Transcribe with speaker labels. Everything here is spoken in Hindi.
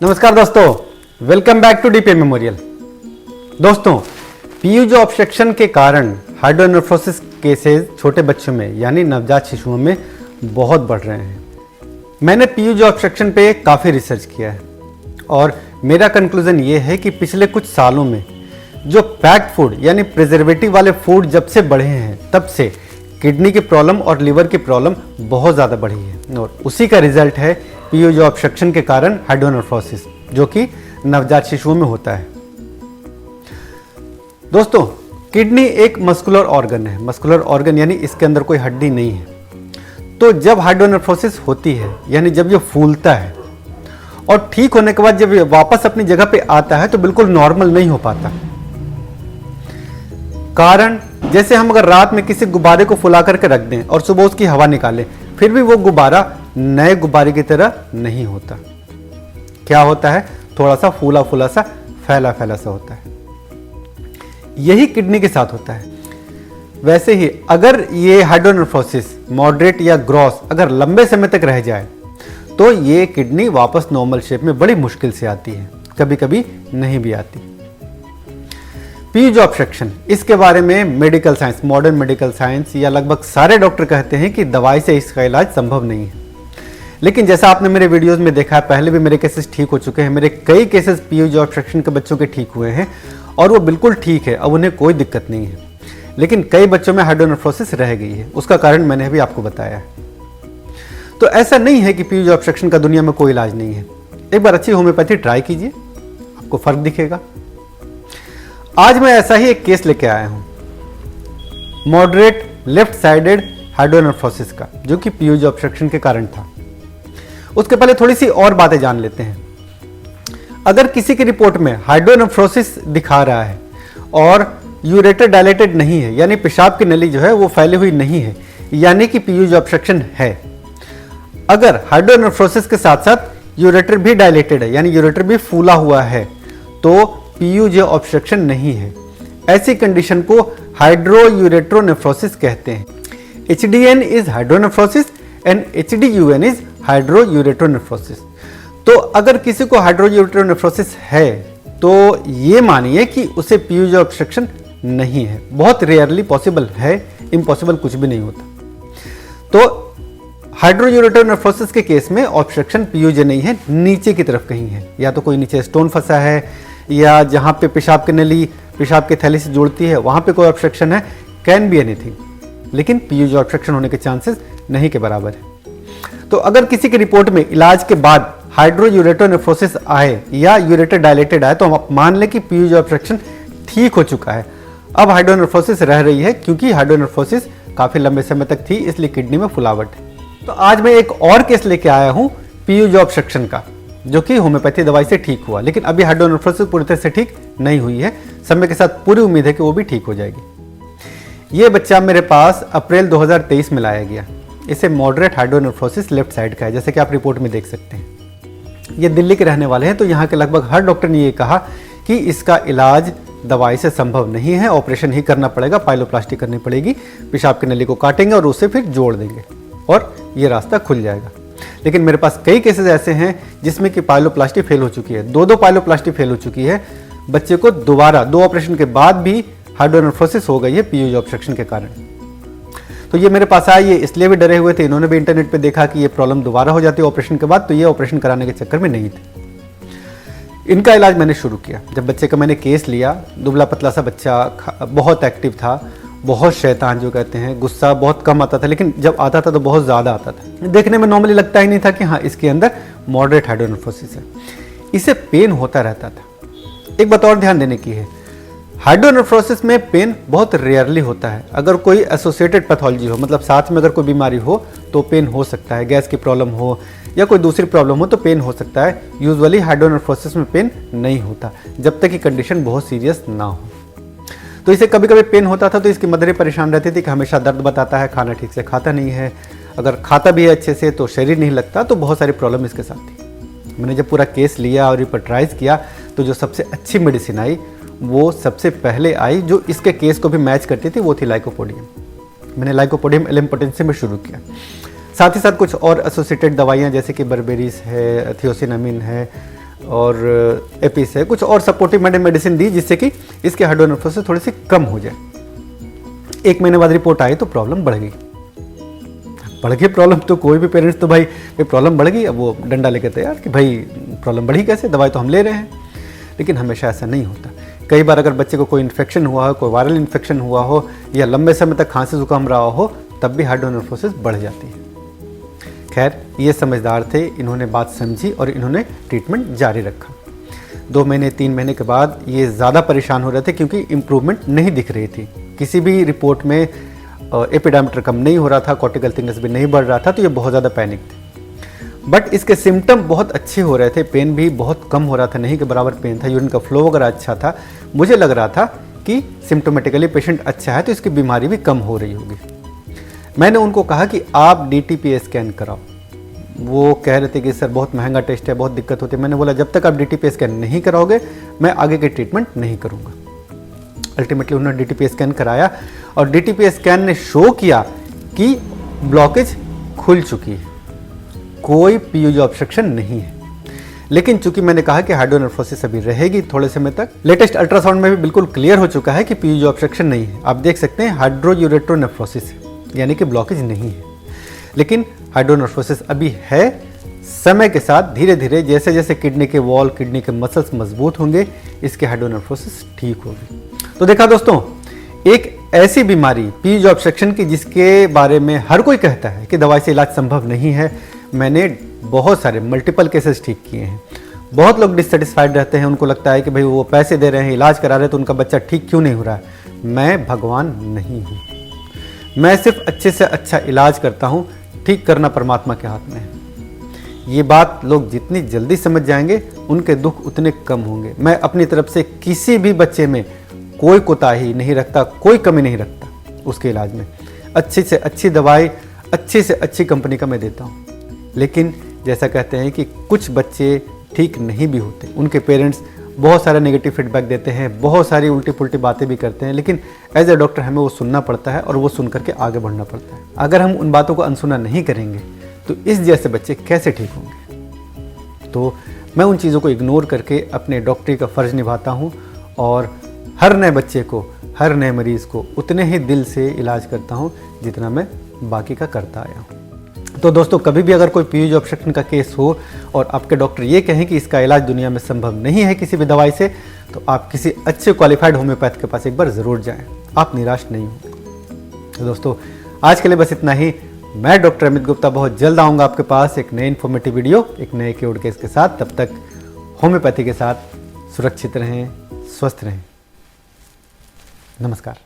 Speaker 1: नमस्कार दोस्तों, welcome back to DPA memorial. दोस्तों, पीयूज ऑब्स्ट्रक्शन के कारण हाइड्रोनेफ्रोसिस केसेस छोटे बच्चों में यानी नवजात शिशुओं में बहुत बढ़ रहे हैं। मैंने पीयूज ऑब्स्ट्रक्शन पे काफ़ी रिसर्च किया है और मेरा कंक्लूजन ये है कि पिछले कुछ सालों में जो पैक्ड फूड यानी प्रिजर्वेटिव वाले फूड जब से बढ़े हैं तब से किडनी की प्रॉब्लम और लिवर की प्रॉब्लम बहुत ज़्यादा बढ़ी है और उसी का रिजल्ट है पीयूज ऑब्स्ट्रक्शन के कारण हाइड्रोनेफ्रोसिस, जो कि नवजात शिशुओं में होता है। दोस्तों, किडनी एक मस्कुलर ऑर्गन है। मस्कुलर ऑर्गन यानी इसके अंदर कोई हड्डी नहीं है। तो जब हाइड्रोनेफ्रोसिस होती है यानी जब ये फूलता है और ठीक होने के बाद जब ये वापस अपनी जगह पे आता है तो बिल्कुल नॉर्मल नहीं हो पाता। कारण, जैसे हम अगर रात में किसी गुब्बारे को फुला करके रख दें और सुबह उसकी हवा निकालें, फिर भी वो गुब्बारा नए गुब्बारे की तरह नहीं होता। क्या होता है? थोड़ा सा फूला फूला सा, फैला फैला सा होता है। यही किडनी के साथ होता है। वैसे ही अगर ये हाइड्रोनेफ्रोसिस मॉडरेट या ग्रॉस अगर लंबे समय तक रह जाए तो ये किडनी वापस नॉर्मल शेप में बड़ी मुश्किल से आती है, कभी कभी नहीं भी आती। पीयूज ऑब्स्ट्रक्शन, इसके बारे में medical science, modern medical science या लगभग सारे डॉक्टर कहते हैं कि दवाई से इसका इलाज संभव नहीं है। लेकिन जैसा आपने मेरे वीडियोस में देखा है, पहले भी मेरे केसेस ठीक हो चुके हैं। मेरे कई केसेस पीयूज ऑब्स्ट्रक्शन के बच्चों के ठीक हुए हैं और वो बिल्कुल ठीक है, अब उन्हें कोई दिक्कत नहीं है। लेकिन कई बच्चों में हाइड्रोनेफ्रोसिस रह गई है, उसका कारण मैंने भी आपको बताया है। तो ऐसा नहीं है कि पीयूज ऑब्स्ट्रक्शन का दुनिया में कोई इलाज नहीं है। एक बार अच्छी होम्योपैथी ट्राई कीजिए, आपको फर्क दिखेगा। आज मैं ऐसा ही एक केस लेके आया हूं, मॉडरेट लेफ्ट साइडेड हाइड्रोनेफ्रोसिस का, जो कि पीयूज ऑब्स्ट्रक्शन के कारण था। उसके पहले थोड़ी सी और बातें जान लेते हैं। अगर किसी की रिपोर्ट में हाइड्रोनेफ्रोसिस दिखा रहा है और यूरेटर डायलेटेड नहीं है, यानी पेशाब की नली जो है वो फैली हुई नहीं है, यानी कि पीयूज ऑब्स्ट्रक्शन है। अगर हाइड्रोनेफ्रोसिस के साथ साथ यूरेटर भी डायलेटेड है, यानी यूरेटर भी फूला हुआ है, तो पीयूज ऑब्स्ट्रक्शन नहीं है। ऐसी कंडीशन को हाइड्रोयूरेट्रोनेफ्रोसिस कहते हैं। HDN is hydronephrosis and HDUN is hydroureteronephrosis. तो अगर किसी को हाइड्रोयूरेट्रोनेफ्रोसिस है तो ये मानिए कि उसे पीयूज ऑब्स्ट्रक्शन नहीं है। बहुत रेयरली पॉसिबल है, इम्पॉसिबल कुछ भी नहीं होता। तो हाइड्रोयूरेट्रोनेफ्रोसिस के केस में ऑब्स्ट्रक्शन पीयूज नहीं है, नीचे की तरफ कहीं है। या तो कोई नीचे स्टोन फंसा है, या जहां पे पेशाब की नली पेशाब की थैली से जुड़ती है वहां पे कोई ऑब्स्ट्रक्शन है, कैन बी एनीथिंग। लेकिन पीयूज ऑब्स्ट्रक्शन होने के चांसेस नहीं के बराबर है। तो अगर किसी की रिपोर्ट में इलाज के बाद हाइड्रोयूरेट्रोनेफ्रोसिस आए या यूरेटर डायलेटेड आए तो हम मान लें कि पीयूज ऑब्स्ट्रक्शन ठीक हो चुका है। अब हाइड्रोनेफ्रोसिस रह रही है क्योंकि हाइड्रोनेफ्रोसिस काफी लंबे समय तक थी, इसलिए किडनी में फुलावट है। तो आज मैं एक और केस लेके आया हूं पीयूज ऑब्स्ट्रक्शन का, जो कि होम्योपैथी दवाई से ठीक हुआ। लेकिन अभी हाइड्रोनेफ्रोसिस पूरी तरह से ठीक नहीं हुई है। समय के साथ पूरी उम्मीद है कि वो भी ठीक हो जाएगी। ये बच्चा मेरे पास अप्रैल 2023 में लाया गया। इसे मॉडरेट हाइड्रोनेफ्रोसिस लेफ्ट साइड का है, जैसे कि आप रिपोर्ट में देख सकते हैं। ये दिल्ली के रहने वाले हैं, तो यहाँ के लगभग हर डॉक्टर ने ये कहा कि इसका इलाज दवाई से संभव नहीं है, ऑपरेशन ही करना पड़ेगा, पाइलोप्लास्टी करनी पड़ेगी, पेशाब की नली को काटेंगे और उसे फिर जोड़ देंगे और ये रास्ता खुल जाएगा। लेकिन मेरे पास कई केसेस ऐसे हैं जिसमें कि पाइलोप्लास्टी फेल हो चुकी है, दो पाइलोप्लास्टी फेल हो चुकी है। बच्चे को दोबारा 2 ऑपरेशन के बाद भी हाइड्रोनेफ्रोसिस हो गई है पीयूज ऑब्स्ट्रक्शन के कारण। तो ये मेरे पास आए, ये इसलिए भी डरे हुए थे, इन्होंने भी इंटरनेट पे देखा कि ये प्रॉब्लम दोबारा हो जाती है ऑपरेशन के बाद, तो ये ऑपरेशन कराने के चक्कर में नहीं थे। इनका इलाज मैंने शुरू किया। जब बच्चे का मैंने केस लिया, दुबला पतला सा बच्चा, बहुत एक्टिव था, बहुत शैतान जो कहते हैं, गुस्सा बहुत कम आता था, लेकिन जब आता था तो बहुत ज़्यादा आता था। देखने में नॉर्मली लगता ही नहीं था कि हाँ इसके अंदर मॉडरेट हाइड्रोनेफ्रोसिस है। इसे पेन होता रहता था। एक बात और ध्यान देने की है, हाइड्रोनेफ्रोसिस में पेन बहुत रेयरली होता है। अगर कोई एसोसिएटेड पैथोलॉजी हो, मतलब साथ में अगर कोई बीमारी हो तो पेन हो सकता है, गैस की प्रॉब्लम हो या कोई दूसरी प्रॉब्लम हो तो पेन हो सकता है। यूजुअली हाइड्रोनेफ्रोसिस में पेन नहीं होता जब तक कि कंडीशन बहुत सीरियस ना हो। तो इसे कभी कभी पेन होता था तो इसकी मदर परेशान रहती थी कि हमेशा दर्द बताता है, खाना ठीक से खाता नहीं है, अगर खाता भी है अच्छे से तो शरीर नहीं लगता, तो बहुत सारी प्रॉब्लम इसके साथ थी। मैंने जब पूरा केस लिया और रिपोर्टराइज किया तो जो सबसे अच्छी मेडिसिन आई वो सबसे पहले आई, जो इसके केस को भी मैच करती थी, वो थी लाइकोपोडियम। मैंने लाइकोपोडियम एलिम्पोटेंसी में शुरू किया। साथ ही साथ कुछ और एसोसिएटेड दवाइयाँ जैसे कि बर्बेरिस है, थियोसिनामिन है, और एपिस है, कुछ और सपोर्टिव मेडिसिन दी जिससे कि इसके हाइड्रोनेफ्रोसिस थोड़ी सी कम हो जाए। 1 महीने बाद रिपोर्ट आई तो प्रॉब्लम बढ़ गई। बढ़ गई प्रॉब्लम तो कोई भी पेरेंट्स तो भाई प्रॉब्लम बढ़ गई, अब वो डंडा लेके तैयार कि भाई प्रॉब्लम बढ़ी कैसे, दवाई तो हम ले रहे हैं। लेकिन हमेशा ऐसा नहीं होता। कई बार अगर बच्चे को कोई इन्फेक्शन हुआ हो, कोई वायरल इन्फेक्शन हुआ हो या लंबे समय तक खांसी जुकाम रहा हो, तब भी हाइड्रोनेफ्रोसिस बढ़ जाती है। खैर, ये समझदार थे, इन्होंने बात समझी और इन्होंने ट्रीटमेंट जारी रखा। 2 महीने 3 महीने के बाद ये ज़्यादा परेशान हो रहे थे क्योंकि इम्प्रूवमेंट नहीं दिख रही थी। किसी भी रिपोर्ट में एपिडायमीटर कम नहीं हो रहा था, कॉर्टिकल थिकनेस भी नहीं बढ़ रहा था, तो ये बहुत ज़्यादा पैनिक थे। बट इसके सिम्टम बहुत अच्छे हो रहे थे, पेन भी बहुत कम हो रहा था, नहीं के बराबर पेन था, यूरिन का फ्लो वगैरह अच्छा था। मुझे लग रहा था कि सिम्टोमेटिकली पेशेंट अच्छा है तो इसकी बीमारी भी कम हो रही होगी। मैंने उनको कहा कि आप DTPA स्कैन कराओ। वो कह रहे थे कि सर बहुत महंगा टेस्ट है, बहुत दिक्कत होती है। मैंने बोला जब तक आप DTPA स्कैन नहीं कराओगे मैं आगे के ट्रीटमेंट नहीं करूँगा। अल्टीमेटली उन्होंने DTPA स्कैन कराया और DTPA स्कैन ने शो किया कि ब्लॉकेज खुल चुकी है, कोई PUJ ऑब्स्ट्रक्शन नहीं है। लेकिन चूंकि मैंने कहा कि हाइड्रोनेफ्रोसिस अभी रहेगी थोड़े समय तक, लेटेस्ट अल्ट्रासाउंड में भी बिल्कुल क्लियर हो चुका है कि PUJ ऑब्स्ट्रक्शन नहीं है। आप देख सकते हैं हाइड्रोयूरेट्रोनेफ्रोसिस है, यानी कि ब्लॉकेज नहीं है। लेकिन हाइड्रोनेफ्रोसिस अभी है, समय के साथ धीरे धीरे जैसे जैसे किडनी के वॉल, किडनी के मसल्स मजबूत होंगे, इसके हाइड्रोनेफ्रोसिस ठीक होगी। तो देखा दोस्तों, एक ऐसी बीमारी PUJ ऑब्स्ट्रक्शन की जिसके बारे में हर कोई कहता है कि दवाई से इलाज संभव नहीं है। मैंने बहुत सारे मल्टीपल केसेस ठीक किए हैं। बहुत लोग डिससेटिस्फाइड रहते हैं, उनको लगता है कि भाई वो पैसे दे रहे हैं, इलाज करा रहे हैं तो उनका बच्चा ठीक क्यों नहीं हो रहा है। मैं भगवान नहीं हूँ, मैं सिर्फ अच्छे से अच्छा इलाज करता हूँ, ठीक करना परमात्मा के हाथ में है। ये बात लोग जितनी जल्दी समझ जाएंगे उनके दुख उतने कम होंगे। मैं अपनी तरफ से किसी भी बच्चे में कोई कोताही नहीं रखता, कोई कमी नहीं रखता उसके इलाज में। अच्छी से अच्छी दवाई अच्छी से अच्छी कंपनी का मैं देता हूँ। लेकिन जैसा कहते हैं कि कुछ बच्चे ठीक नहीं भी होते, उनके पेरेंट्स बहुत सारे नेगेटिव फीडबैक देते हैं, बहुत सारी उल्टी पुल्टी बातें भी करते हैं, लेकिन एज ए डॉक्टर हमें वो सुनना पड़ता है और वो सुन करके आगे बढ़ना पड़ता है। अगर हम उन बातों को अनसुना नहीं करेंगे तो इस जैसे बच्चे कैसे ठीक होंगे। तो मैं उन चीज़ों को इग्नोर करके अपने डॉक्टरी का फ़र्ज़ निभाता हूँ और हर नए बच्चे को, हर नए मरीज़ को उतने ही दिल से इलाज करता हूँ जितना मैं बाकी का करता आया हूँ। तो दोस्तों, कभी भी अगर कोई PUJ ऑब्स्ट्रक्शन का केस हो और आपके डॉक्टर ये कहें कि इसका इलाज दुनिया में संभव नहीं है किसी भी दवाई से, तो आप किसी अच्छे क्वालिफाइड होम्योपैथ के पास एक बार ज़रूर जाएं, आप निराश नहीं होंगे। तो दोस्तों, आज के लिए बस इतना ही। मैं डॉक्टर अमित गुप्ता बहुत जल्द आऊँगा आपके पास एक नए इन्फॉर्मेटिव वीडियो, एक नए क्योर्ड केस के साथ। तब तक होम्योपैथी के साथ सुरक्षित रहें, स्वस्थ रहें। नमस्कार।